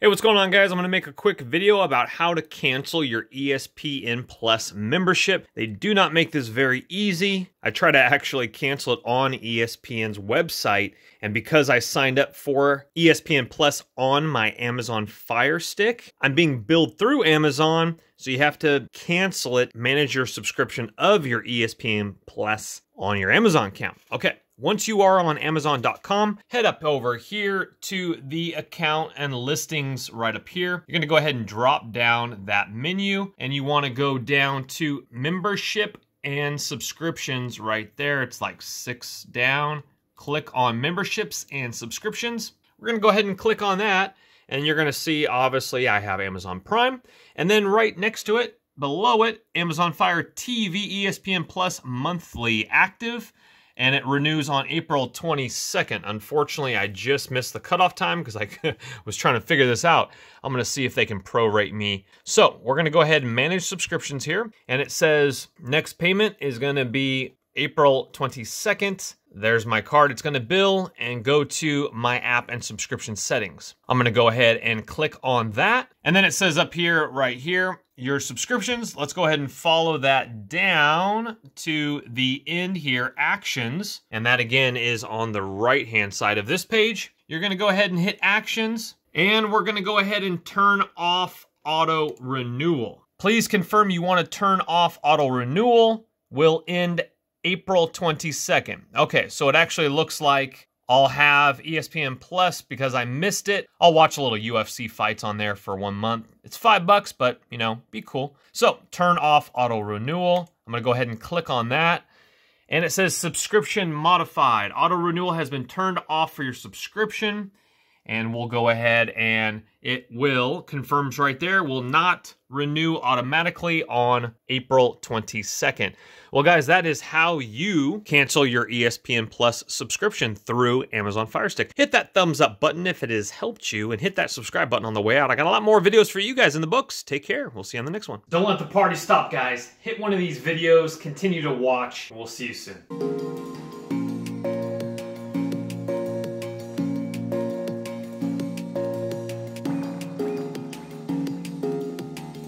Hey, what's going on, guys? I'm going to make a quick video about how to cancel your ESPN Plus membership. They do not make this very easy. I try to actually cancel it on ESPN's website, and because I signed up for ESPN Plus on my Amazon Fire Stick, I'm being billed through Amazon, so you have to cancel it, manage your subscription of your ESPN Plus on your Amazon account. Okay. Once you are on Amazon.com, head up over here to the account and listings right up here. You're gonna go ahead and drop down that menu, and you wanna go down to membership and subscriptions right there. It's like 6 down. Click on memberships and subscriptions. We're gonna go ahead and click on that, and you're gonna see, obviously, I have Amazon Prime, and then right next to it, below it, Amazon Fire TV ESPN Plus monthly active. And it renews on April 22nd. Unfortunately, I just missed the cutoff time because I was trying to figure this out. I'm gonna see if they can prorate me. So we're gonna go ahead and manage subscriptions here. And it says next payment is gonna be April 22nd. There's my card it's gonna bill, and go to my app and subscription settings. I'm gonna go ahead and click on that. And then it says up here, right here, your subscriptions. Let's go ahead and follow that down to the end here, actions. And that again is on the right-hand side of this page. You're gonna go ahead and hit actions, and we're gonna go ahead and turn off auto renewal. Please confirm you wanna turn off auto renewal. Will end April 22nd. Okay, so it actually looks like I'll have ESPN Plus because I missed it. I'll watch a little UFC fights on there for 1 month. It's $5, but you know, be cool. So turn off auto renewal. I'm gonna go ahead and click on that. And it says subscription modified. Auto renewal has been turned off for your subscription. And we'll go ahead and it will, confirms right there, will not renew automatically on April 22nd. Well, guys, that is how you cancel your ESPN Plus subscription through Amazon Fire Stick. Hit that thumbs up button if it has helped you, and hit that subscribe button on the way out. I got a lot more videos for you guys in the books. Take care. We'll see you on the next one. Don't let the party stop, guys. Hit one of these videos, continue to watch, and we'll see you soon.